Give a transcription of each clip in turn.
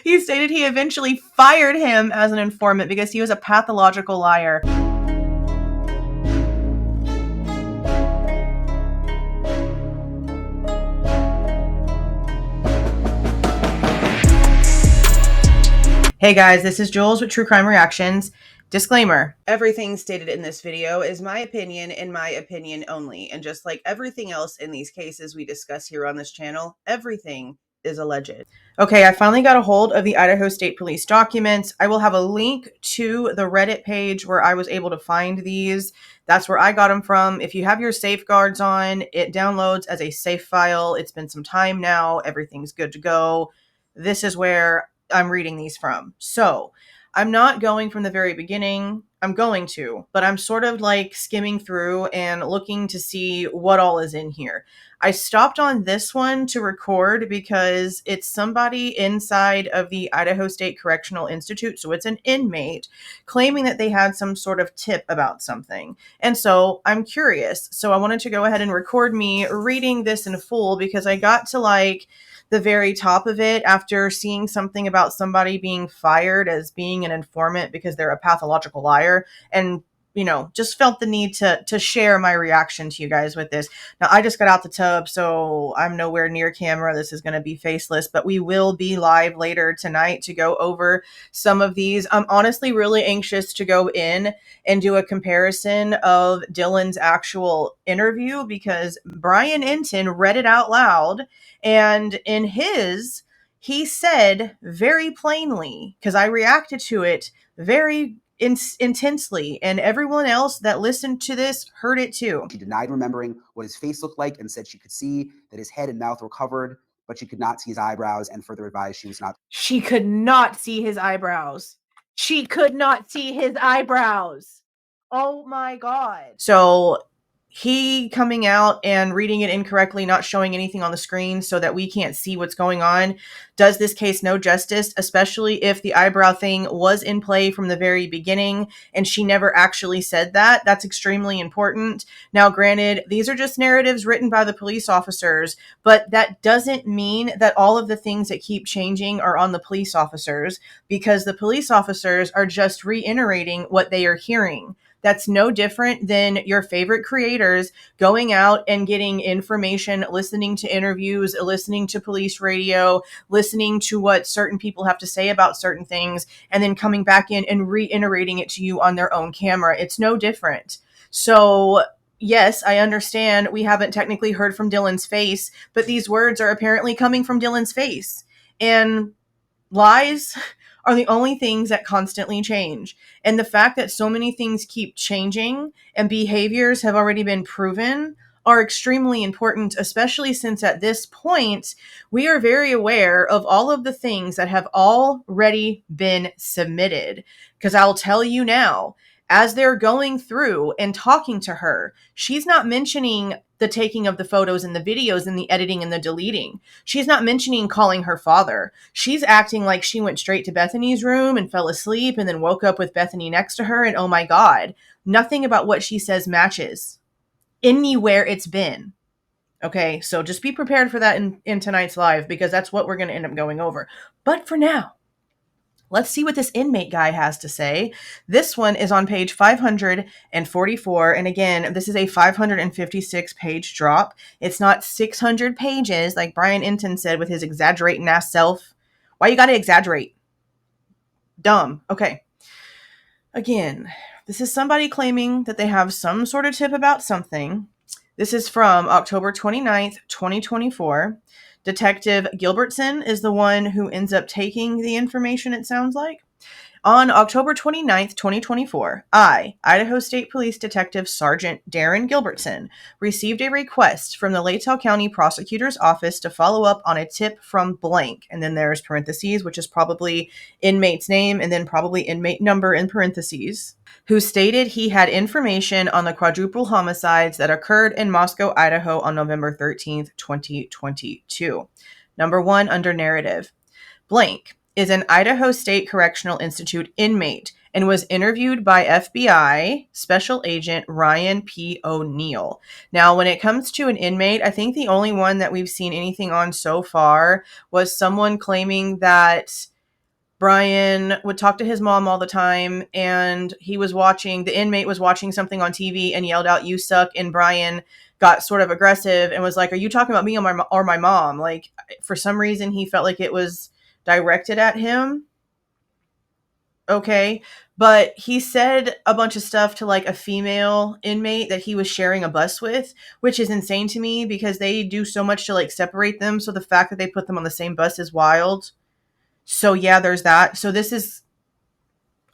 He stated he eventually fired him as an informant because he was a pathological liar. Hey guys, this is Jules with True Crime Reactions. Disclaimer, everything stated in this video is my opinion and my opinion only. And just like everything else in these cases we discuss here on this channel, everything is alleged. Okay, I finally got a hold of the Idaho State Police documents. I will have a link to the Reddit page where I was able to find these. That's where I got them from. If you have your safeguards on, it downloads as a save file. It's been some time now. Everything's good to go. This is where I'm reading these from. So I'm not going from the very beginning. I'm going to, but I'm sort of like skimming through and looking to see what all is in here. I stopped on this one to record because it's somebody inside of the Idaho State Correctional Institute. So it's an inmate claiming that they had some sort of tip about something. And so I'm curious. So I wanted to go ahead and record me reading this in full because I got to like the very top of it after seeing something about somebody being fired as being an informant because they're a pathological liar, and just felt the need to share my reaction to you guys with this. Now, I just got out the tub, so I'm nowhere near camera. This is going to be faceless, but we will be live later tonight to go over some of these. I'm honestly really anxious to go in and do a comparison of Dylan's actual interview because Bryan Kohberger read it out loud, and in his, he said very plainly, because I reacted to it very intensely, and everyone else that listened to this heard it too. She denied remembering what his face looked like and said she could see that his head and mouth were covered, but she could not see his eyebrows, and further advised she was not. She could not see his eyebrows. She could not see his eyebrows. Oh my God. So he coming out and reading it incorrectly, not showing anything on the screen so that we can't see what's going on, does this case no justice, especially if the eyebrow thing was in play from the very beginning and she never actually said that. That's extremely important. Now, granted, these are just narratives written by the police officers, but that doesn't mean that all of the things that keep changing are on the police officers, because the police officers are just reiterating what they are hearing. That's no different than your favorite creators going out and getting information, listening to interviews, listening to police radio, listening to what certain people have to say about certain things, and then coming back in and reiterating it to you on their own camera. It's no different. So yes, I understand we haven't technically heard from Dylan's face, but these words are apparently coming from Dylan's face. And lies are the only things that constantly change. And the fact that so many things keep changing and behaviors have already been proven are extremely important, especially since at this point, we are very aware of all of the things that have already been submitted. Because I'll tell you now, as they're going through and talking to her, she's not mentioning the taking of the photos and the videos and the editing and the deleting. She's not mentioning calling her father. She's acting like she went straight to Bethany's room and fell asleep and then woke up with Bethany next to her. And oh my God, nothing about what she says matches anywhere it's been. Okay, so just be prepared for that in tonight's live, because that's what we're going to end up going over. But for now, let's see what this inmate guy has to say. This one is on page 544. And again, this is a 556 page drop. It's not 600 pages like Bryan Kohberger said with his exaggerating ass self. Why you got to exaggerate? Dumb. Okay. Again, this is somebody claiming that they have some sort of tip about something. This is from October 29th, 2024. Detective Gilbertson is the one who ends up taking the information, it sounds like. On October 29th, 2024, I, Idaho State Police Detective Sergeant Darren Gilbertson, received a request from the Latell County Prosecutor's Office to follow up on a tip from blank. And then there's parentheses, which is probably inmate's name, and then probably inmate number in parentheses, who stated he had information on the quadruple homicides that occurred in Moscow, Idaho on November 13th, 2022. Number 1 under narrative. Blank is an Idaho State Correctional Institute inmate and was interviewed by FBI Special Agent Ryan P. O'Neill. Now, when it comes to an inmate, I think the only one that we've seen anything on so far was someone claiming that Bryan would talk to his mom all the time, and the inmate was watching something on TV and yelled out, "You suck," and Bryan got sort of aggressive and was like, "Are you talking about me or my mom?" Like, for some reason, he felt like it was directed at him. Okay. But he said a bunch of stuff to like a female inmate that he was sharing a bus with, which is insane to me because they do so much to like separate them. So the fact that they put them on the same bus is wild. So yeah, there's that. So this is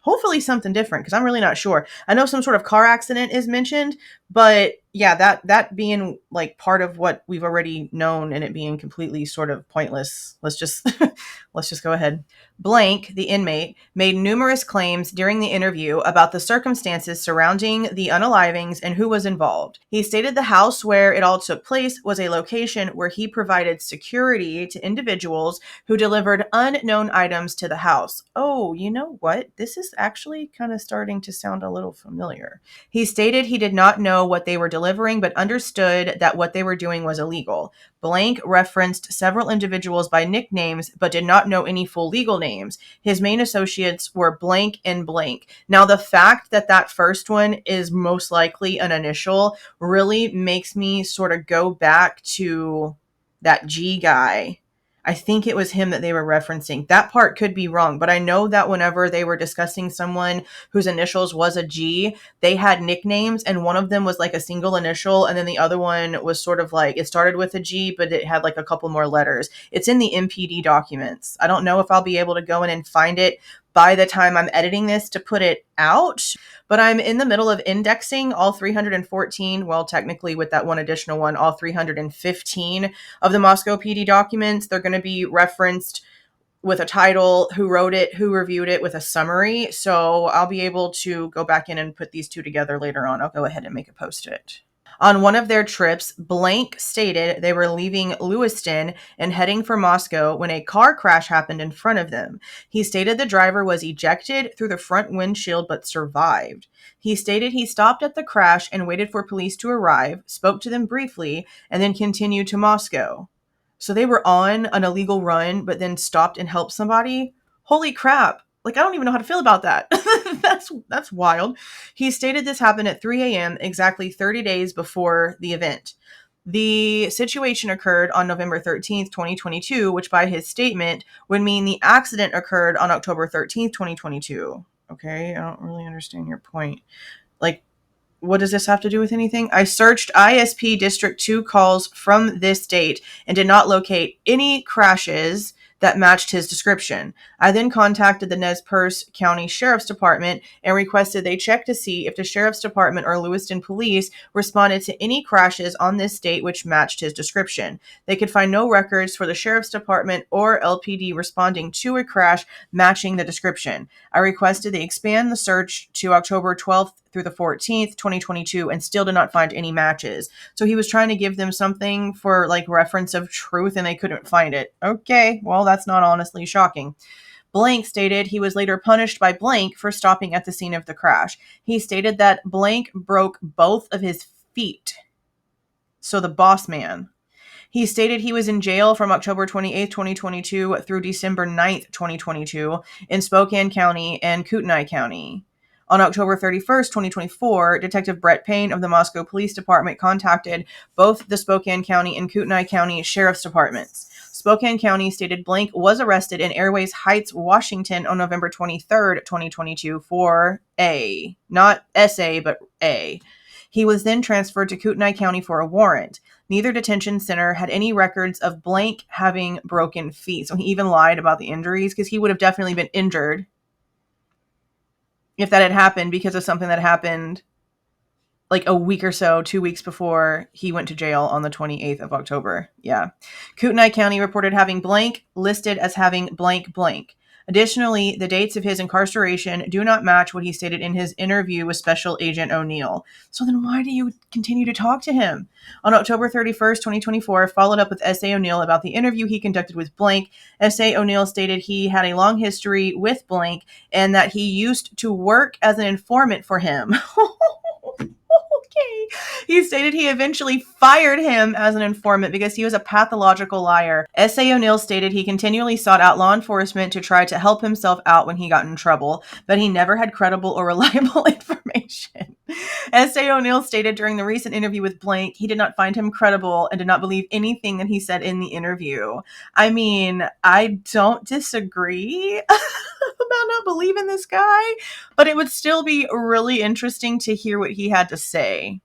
hopefully something different because I'm really not sure. I know some sort of car accident is mentioned, but yeah, that being like part of what we've already known and it being completely sort of pointless. Let's just let's just go ahead. Blank, the inmate, made numerous claims during the interview about the circumstances surrounding the unalivings and who was involved. He stated the house where it all took place was a location where he provided security to individuals who delivered unknown items to the house. Oh, you know what? This is actually kind of starting to sound a little familiar. He stated he did not know what they were delivering, but understood that what they were doing was illegal. Blank referenced several individuals by nicknames, but did not know any full legal names. His main associates were blank and blank. Now, the fact that that first one is most likely an initial really makes me sort of go back to that G guy. I think it was him that they were referencing. That part could be wrong, but I know that whenever they were discussing someone whose initials was a G, they had nicknames, and one of them was like a single initial, and then the other one was sort of like, it started with a G, but it had like a couple more letters. It's in the MPD documents. I don't know if I'll be able to go in and find it by the time I'm editing this to put it out, but I'm in the middle of indexing all 314, well, technically with that one additional one, all 315 of the Moscow PD documents. They're going to be referenced with a title, who wrote it, who reviewed it, with a summary. So I'll be able to go back in and put these two together later on. I'll go ahead and make a post-it. On one of their trips, Blank stated they were leaving Lewiston and heading for Moscow when a car crash happened in front of them. He stated the driver was ejected through the front windshield but survived. He stated he stopped at the crash and waited for police to arrive, spoke to them briefly, and then continued to Moscow. So they were on an illegal run, but then stopped and helped somebody? Holy crap. Like, I don't even know how to feel about that. That's wild. He stated this happened at 3 a.m., exactly 30 days before the event. The situation occurred on November 13th, 2022, which by his statement would mean the accident occurred on October 13th, 2022. Okay, I don't really understand your point. Like, what does this have to do with anything? I searched ISP District 2 calls from this date and did not locate any crashes that matched his description. I then contacted the Nez Perce County Sheriff's Department and requested they check to see if the Sheriff's Department or Lewiston Police responded to any crashes on this date which matched his description. They could find no records for the Sheriff's Department or LPD responding to a crash matching the description. I requested they expand the search to October 12th through the 14th, 2022, and still did not find any matches. So he was trying to give them something for like reference of truth and they couldn't find it. Okay, well, that's not honestly shocking. Blank stated he was later punished by Blank for stopping at the scene of the crash. He stated that Blank broke both of his feet. So the boss man. He stated he was in jail from October 28th, 2022 through December 9th, 2022 in Spokane County and Kootenai County. On October 31st, 2024, Detective Brett Payne of the Moscow Police Department contacted both the Spokane County and Kootenai County Sheriff's Departments. Spokane County stated Blank was arrested in Airways Heights, Washington on November 23rd, 2022 for A. Not S.A., but A. He was then transferred to Kootenai County for a warrant. Neither detention center had any records of Blank having broken feet. So he even lied about the injuries because he would have definitely been injured if that had happened because of something that happened like a week or so, 2 weeks before he went to jail on the 28th of October. Yeah. Kootenai County reported having Blank listed as having blank blank. Additionally, the dates of his incarceration do not match what he stated in his interview with Special Agent O'Neill. So then why do you continue to talk to him? On October 31st, 2024, followed up with S.A. O'Neill about the interview he conducted with Blank. S.A. O'Neill stated he had a long history with Blank and that he used to work as an informant for him. He stated he eventually fired him as an informant because he was a pathological liar. S.A. O'Neill stated he continually sought out law enforcement to try to help himself out when he got in trouble, but he never had credible or reliable information. S.A. O'Neill stated during the recent interview with Blank, he did not find him credible and did not believe anything that he said in the interview. I mean, I don't disagree about not believing this guy, but it would still be really interesting to hear what he had to say.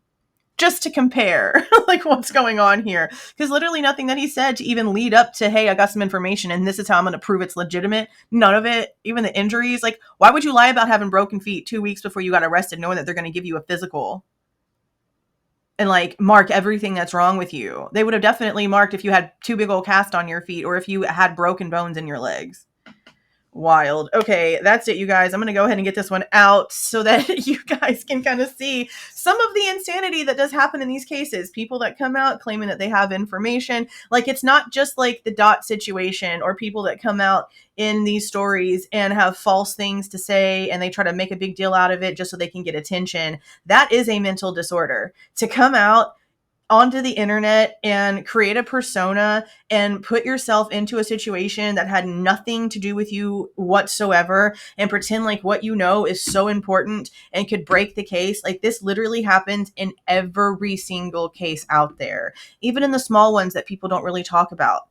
Just to compare, like, what's going on here. Because literally nothing that he said to even lead up to, hey, I got some information and this is how I'm going to prove it's legitimate. None of it, even the injuries. Like, why would you lie about having broken feet 2 weeks before you got arrested, knowing that they're going to give you a physical? And, like, mark everything that's wrong with you. They would have definitely marked if you had 2 big old casts on your feet or if you had broken bones in your legs. Wild. Okay, that's it, you guys. I'm going to go ahead and get this one out so that you guys can kind of see some of the insanity that does happen in these cases. People that come out claiming that they have information. Like, it's not just like the Dot situation or people that come out in these stories and have false things to say and they try to make a big deal out of it just so they can get attention. That is a mental disorder. To come out onto the internet and create a persona and put yourself into a situation that had nothing to do with you whatsoever and pretend like what you know is so important and could break the case. Like, this literally happens in every single case out there, even in the small ones that people don't really talk about.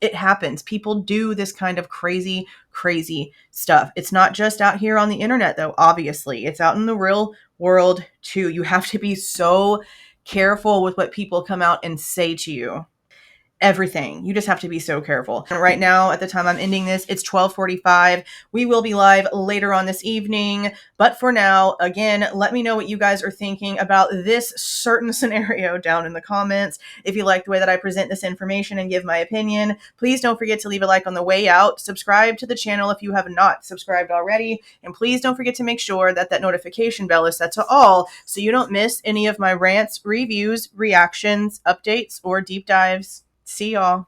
It happens. People do this kind of crazy, crazy stuff. It's not just out here on the internet, though, obviously. It's out in the real world, too. You have to be so careful with what people come out and say to you. Everything. You just have to be so careful. And right now, at the time I'm ending this, it's 12:45. We will be live later on this evening. But for now, again, let me know what you guys are thinking about this certain scenario down in the comments. If you like the way that I present this information and give my opinion, please don't forget to leave a like on the way out. Subscribe to the channel if you have not subscribed already. And please don't forget to make sure that that notification bell is set to all so you don't miss any of my rants, reviews, reactions, updates, or deep dives. See y'all.